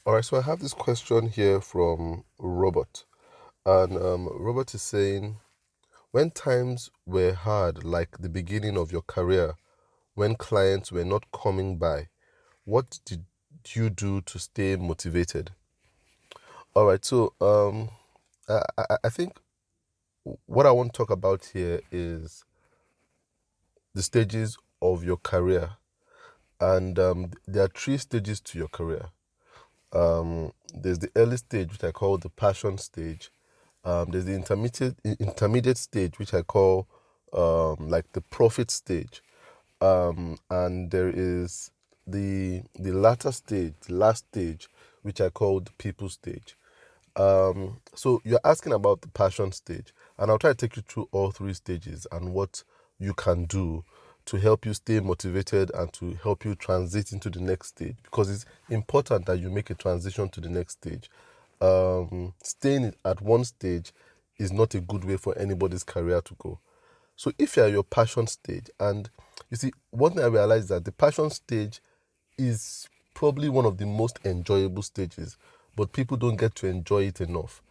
All right, so I have this question here from Robert. And Robert is saying, when times were hard, like the beginning of your career, when clients were not coming by, what did you do to stay motivated? All right, so I think what I want to talk about here is the stages of your career. And there are three stages to your career. There's the early stage, which I call the passion stage. There's the intermediate stage, which I call like the profit stage. And there is the latter stage, the last stage, which I call the people stage. So you're asking about the passion stage, and I'll try to take you through all three stages and what you can do to help you stay motivated and to help you transit into the next stage, because it's important that you make a transition to the next stage. Staying at one stage is not a good way for anybody's career to go. So if you're at your passion stage, and you see, one thing I realized is that the passion stage is probably one of the most enjoyable stages, but people don't get to enjoy it enough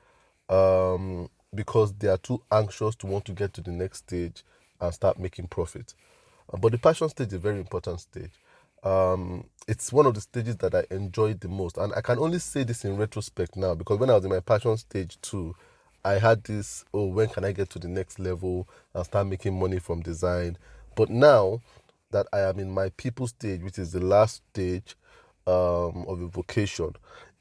because they are too anxious to want to get to the next stage and start making profit. But the passion stage is a very important stage. It's one of the stages that I enjoyed the most, and I can only say this in retrospect now, because when I was in my passion stage too, I had this, oh, when can I get to the next level and start making money from design? But now that I am in my people stage, which is the last stage of a vocation,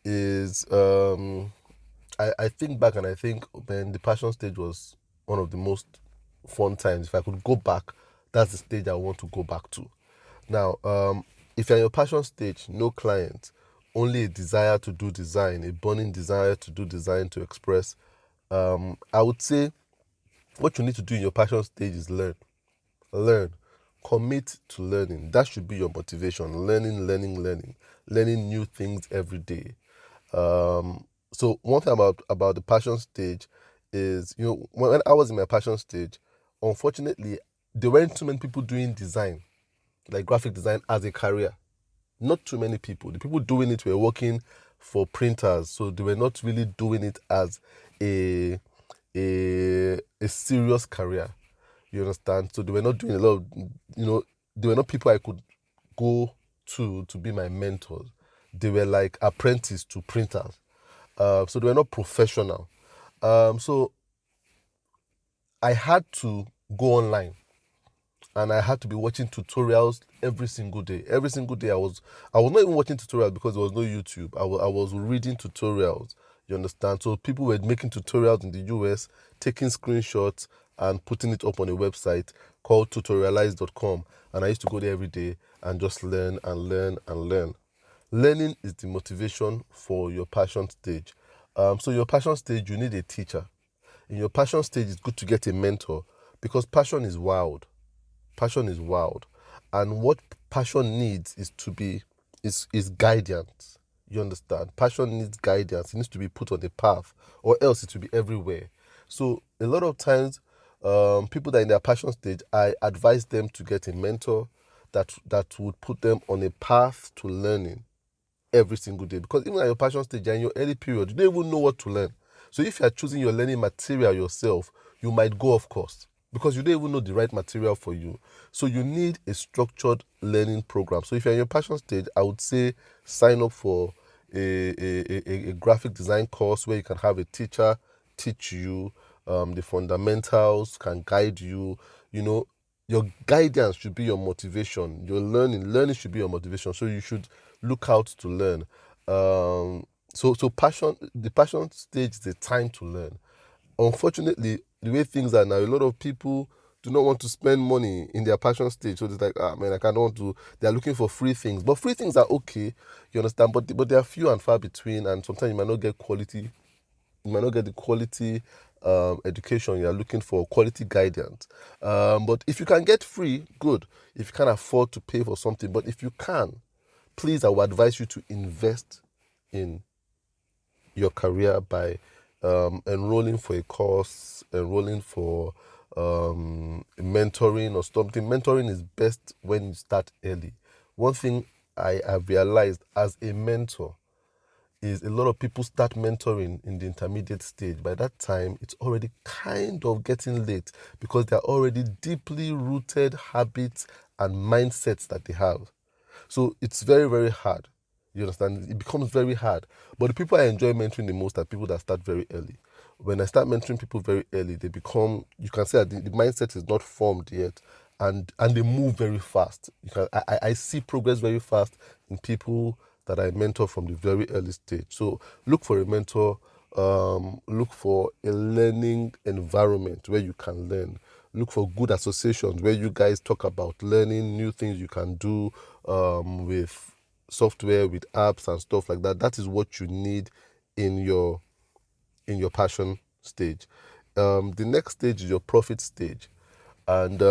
is I think back and I think, man, the passion stage was one of the most fun times. If I could go back, that's the stage I want to go back to. Now, if you're in your passion stage, no client, only a desire to do design, a burning desire to do design, to express, I would say what you need to do in your passion stage is learn. Learn. Commit to learning. That should be your motivation. Learning new things every day. So one thing about the passion stage is, when I was in my passion stage, unfortunately, there weren't too many people doing design, like graphic design, as a career. Not too many people. The people doing it were working for printers, so they were not really doing it as a a serious career. You understand? So they were not doing a lot of, they were not people I could go to be my mentors. They were like apprentice to printers. So they were not professional. So I had to go online, and I had to be watching tutorials every single day. Every single day I was not even watching tutorials because there was no YouTube. I was reading tutorials. You understand? So people were making tutorials in the US, taking screenshots and putting it up on a website called tutorialize.com. And I used to go there every day and just learn and learn and learn. Learning is the motivation for your passion stage. So your passion stage, you need a teacher. In your passion stage, it's good to get a mentor, because passion is wild. Passion is wild. And what passion needs is guidance. You understand? Passion needs guidance. It needs to be put on a path, or else it will be everywhere. So a lot of times, people that are in their passion stage, I advise them to get a mentor that would put them on a path to learning every single day. Because even at your passion stage and your early period, you don't even know what to learn. So if you are choosing your learning material yourself, you might go off course because you don't even know the right material for you. So you need a structured learning program. So if you're in your passion stage, I would say sign up for a graphic design course where you can have a teacher teach you the fundamentals, can guide you. Your guidance should be your motivation. Your learning should be your motivation. So you should look out to learn. So the passion stage is the time to learn. Unfortunately, the way things are now, a lot of people do not want to spend money in their passion stage. So it's like, man, I can't want to. They are looking for free things, but free things are okay. You understand? But they are few and far between, and sometimes you might not get quality. You might not get the quality education you are looking for, quality guidance. But if you can get free, good. If you can afford to pay for something, but if you can, please, I would advise you to invest in your career by enrolling for a course, enrolling for mentoring or something. Mentoring is best when you start early. One thing I have realized as a mentor is a lot of people start mentoring in the intermediate stage. By that time, it's already kind of getting late because there are already deeply rooted habits and mindsets that they have. So it's very, very hard. You understand? It becomes very hard. But the people I enjoy mentoring the most are people that start very early. When I start mentoring people very early, they become, you can say that the mindset is not formed yet, and they move very fast. I see progress very fast in people that I mentor from the very early stage. So look for a mentor, look for a learning environment where you can learn. Look for good associations where you guys talk about learning new things you can do with software, with apps and stuff like that. That is what you need in your passion stage. The next stage is your profit stage. And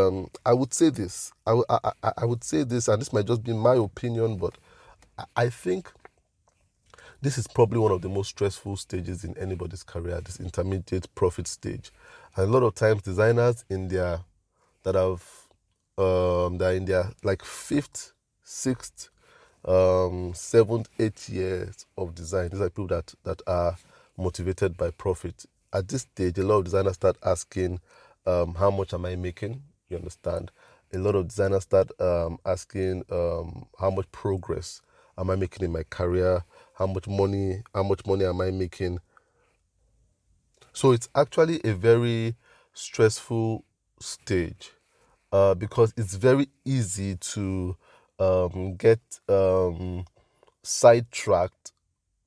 I would say this. I would say this, and this might just be my opinion, but I think this is probably one of the most stressful stages in anybody's career, this intermediate profit stage. And a lot of times designers in their that have that are in their like fifth, sixth, seventh, 8 years of design. These are people that are motivated by profit. At this stage, a lot of designers start asking, how much am I making? You understand? A lot of designers start asking, how much progress am I making in my career? How much money am I making? So it's actually a very stressful stage because it's very easy to get sidetracked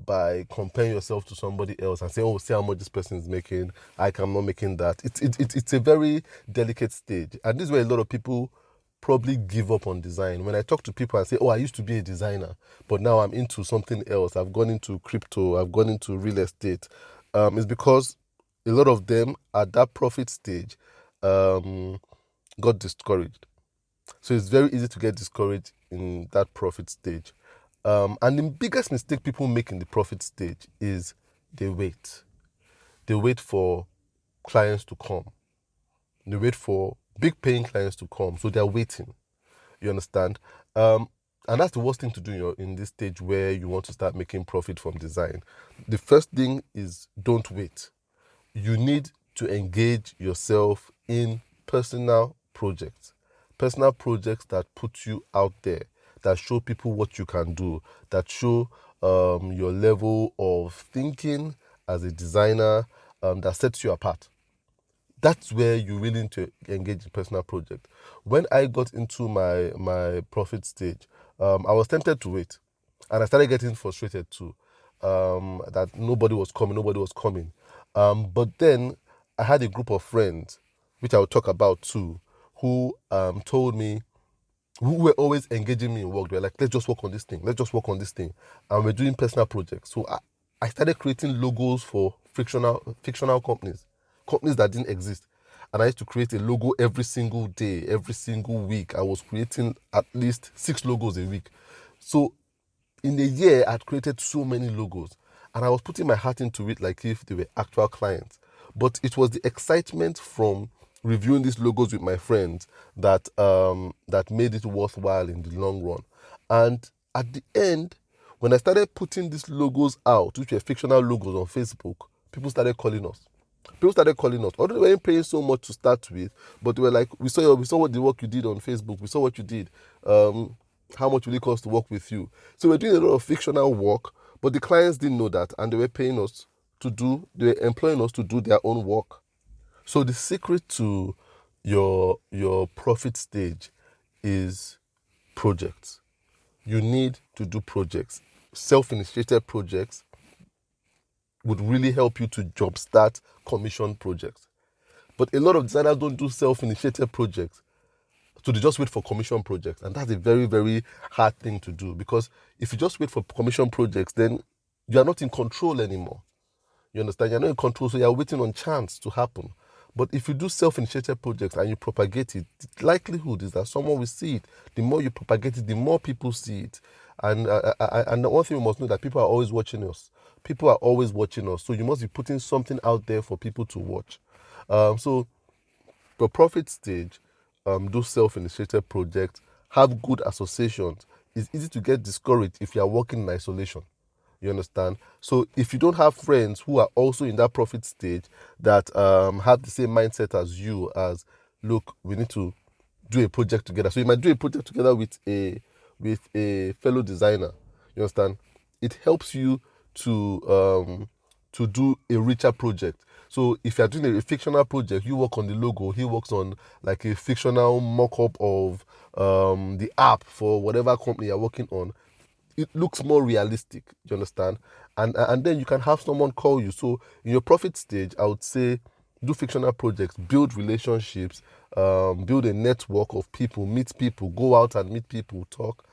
by comparing yourself to somebody else and say, oh, see how much this person is making. I'm not making that. It's a very delicate stage. And this is where a lot of people probably give up on design. When I talk to people and say, oh, I used to be a designer, but now I'm into something else. I've gone into crypto. I've gone into real estate. It's because a lot of them at that profit stage got discouraged. So it's very easy to get discouraged in that profit stage. And the biggest mistake people make in the profit stage is they wait. They wait for clients to come. They wait for big paying clients to come. So they're waiting. You understand? And that's the worst thing to do in this stage where you want to start making profit from design. The first thing is don't wait. You need to engage yourself in personal projects. Personal projects that put you out there, that show people what you can do, that show your level of thinking as a designer, that sets you apart. That's where you really need to engage in personal project. When I got into my profit stage, I was tempted to wait, and I started getting frustrated too. That nobody was coming. But then I had a group of friends, which I will talk about too, who told me, who were always engaging me in work. They were like, let's just work on this thing. Let's just work on this thing. And we're doing personal projects. So I started creating logos for fictional companies that didn't exist. And I used to create a logo every single day, every single week. I was creating at least 6 logos a week. So in a year, I'd created so many logos. And I was putting my heart into it like if they were actual clients. But it was the excitement from reviewing these logos with my friends that made it worthwhile in the long run. And at the end, when I started putting these logos out, which were fictional logos on Facebook, people started calling us. Although they weren't paying so much to start with, but they were like, we saw what the work you did on Facebook. We saw what you did. How much will it cost to work with you? So we're doing a lot of fictional work, but the clients didn't know that, and they were paying us they were employing us to do their own work. So the secret to your profit stage is projects. You need to do projects. Self-initiated projects would really help you to jumpstart commission projects. But a lot of designers don't do self-initiated projects. So they just wait for commission projects. And that's a very, very hard thing to do, because if you just wait for commission projects, then you are not in control anymore. You understand? You're not in control, so you're waiting on chance to happen. But if you do self-initiated projects and you propagate it, the likelihood is that someone will see it. The more you propagate it, the more people see it. And the one thing we must know, that people are always watching us. People are always watching us. So you must be putting something out there for people to watch. So the profit stage, do self-initiated projects, have good associations. It's easy to get discouraged if you are working in isolation. You understand? So if you don't have friends who are also in that profit stage that have the same mindset as you, as look, we need to do a project together. So you might do a project together with a fellow designer. You understand? It helps you to do a richer project. So if you're doing a fictional project, you work on the logo, he works on like a fictional mock-up of the app for whatever company you're working on. It looks more realistic. You understand? And then you can have someone call you. So in your profit stage, I would say do fictional projects, build relationships, build a network of people, meet people, go out and meet people, talk.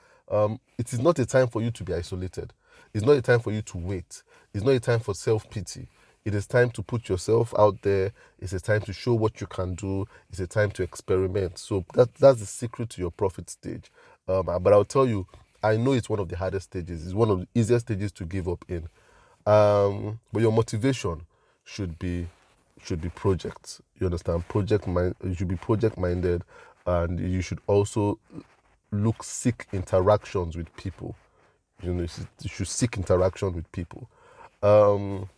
It is not a time for you to be isolated. It's not a time for you to wait. It's not a time for self-pity. It is time to put yourself out there. It's a time to show what you can do. It's a time to experiment. So that's the secret to your profit stage. But I'll tell you, I know it's one of the hardest stages. It's one of the easiest stages to give up in. But your motivation should be projects. You understand? You should be project minded, and you should also seek interactions with people. You should seek interaction with people. Um,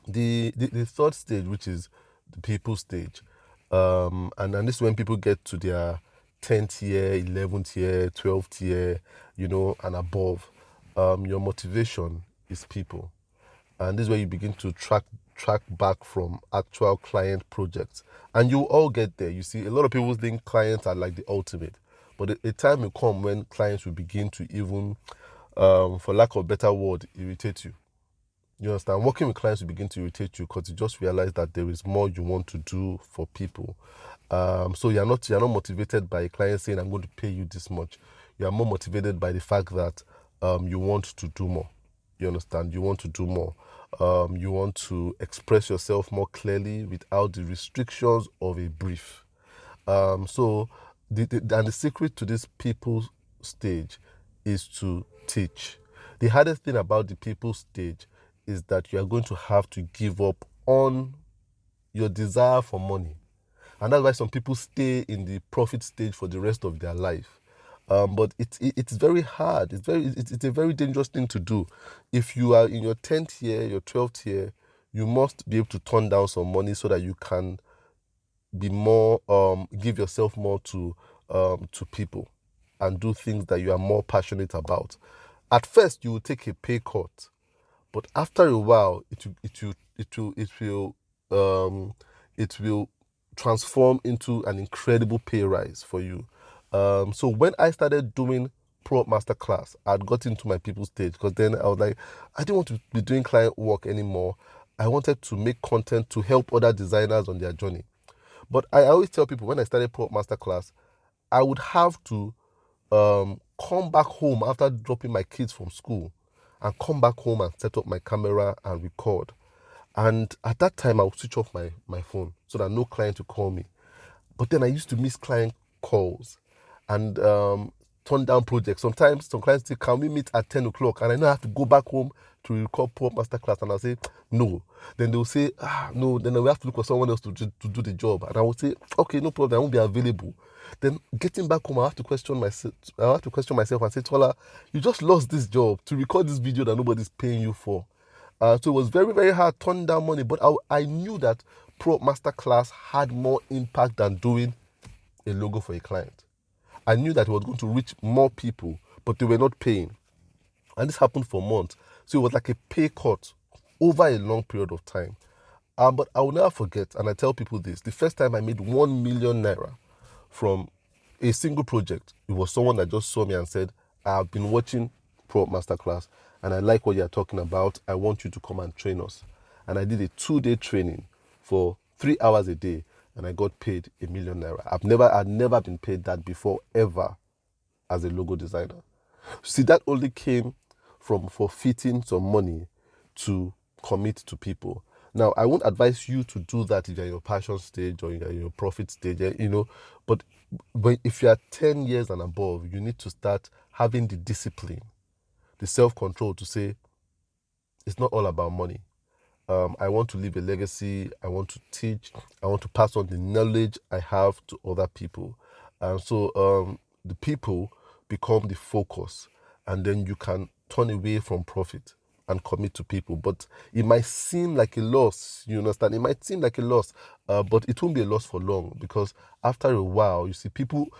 the third stage, which is the people stage, and this is when people get to their 10th year, 11th year, 12th year, and above. Your motivation is people, and this is where you begin to track back from actual client projects, and you all get there. You see, a lot of people think clients are like the ultimate, but a time will come when clients will begin to even, for lack of a better word, irritate you. You understand? Working with clients will begin to irritate you because you just realize that there is more you want to do for people. So you're not motivated by a client saying, I'm going to pay you this much. You are more motivated by the fact that you want to do more. You understand? You want to do more. You want to express yourself more clearly without the restrictions of a brief. So the secret to this people stage is to teach. The hardest thing about the people stage is that you are going to have to give up on your desire for money. And that's why some people stay in the profit stage for the rest of their life. But it's very hard. It's a very dangerous thing to do. If you are in your 10th year, your 12th year, you must be able to turn down some money so that you can be more, give yourself more to people and do things that you are more passionate about. At first, you will take a pay cut, but after a while, it will transform into an incredible pay rise for you. So when I started doing ProUp Masterclass, I'd got into my people stage because then I was like, I didn't want to be doing client work anymore. I wanted to make content to help other designers on their journey. But I always tell people when I started ProUp Masterclass, I would have to come back home after dropping my kids from school and come back home and set up my camera and record. And at that time, I would switch off my phone so that no client would call me. But then I used to miss client calls and turn down projects. Sometimes some clients say, can we meet at 10 o'clock? And I know I have to go back home to record ProUp Masterclass. And I'll say, no. Then they'll say, no. Then we have to look for someone else to do the job. And I will say, okay, no problem. I won't be available. Then getting back home, I have to question myself and say, Tola, you just lost this job to record this video that nobody's paying you for. So it was very, very hard turning down money. But I knew that ProUp Masterclass had more impact than doing a logo for a client. I knew that it was going to reach more people, but they were not paying. And this happened for months. So it was like a pay cut over a long period of time. But I will never forget, and I tell people this, the first time I made 1 million naira from a single project, it was someone that just saw me and said, I've been watching ProUp Masterclass and I like what you're talking about. I want you to come and train us. And I did a 2-day training for 3 hours a day and I got paid 1 million naira. I'd never been paid that before, ever, as a logo designer. See, that only came from forfeiting some money to commit to people. Now, I won't advise you to do that if you're in your passion stage or you're in your profit stage, but if you are 10 years and above, you need to start having the discipline, the self-control to say, it's not all about money. I want to leave a legacy. I want to teach. I want to pass on the knowledge I have to other people. And so the people become the focus, and then you can turn away from profit and commit to people. But it might seem like a loss, you understand? It might seem like a loss, but it won't be a loss for long, because after a while, you see, people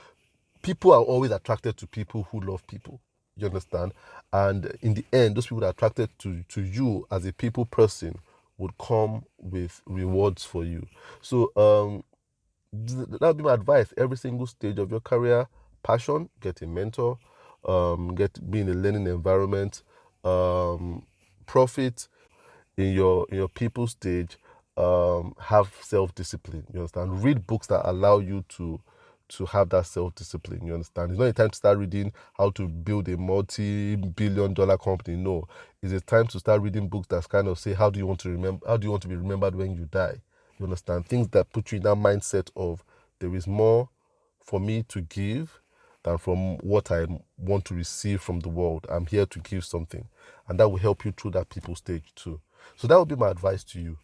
are always attracted to people who love people. You understand? And in the end, those people that are attracted to you as a people person would come with rewards for you. So that would be my advice. Every single stage of your career, passion, get a mentor, be in a learning environment, profit in your people stage, have self-discipline. You understand? Read books that allow you to have that self-discipline. You understand? It's not a time to start reading how to build a multi-billion-dollar company. No, it's a time to start reading books that kind of say, how do you want to remember? How do you want to be remembered when you die? You understand? Things that put you in that mindset of, there is more for me to give than from what I want to receive from the world. I'm here to give something, and that will help you through that people stage too. So that would be my advice to you.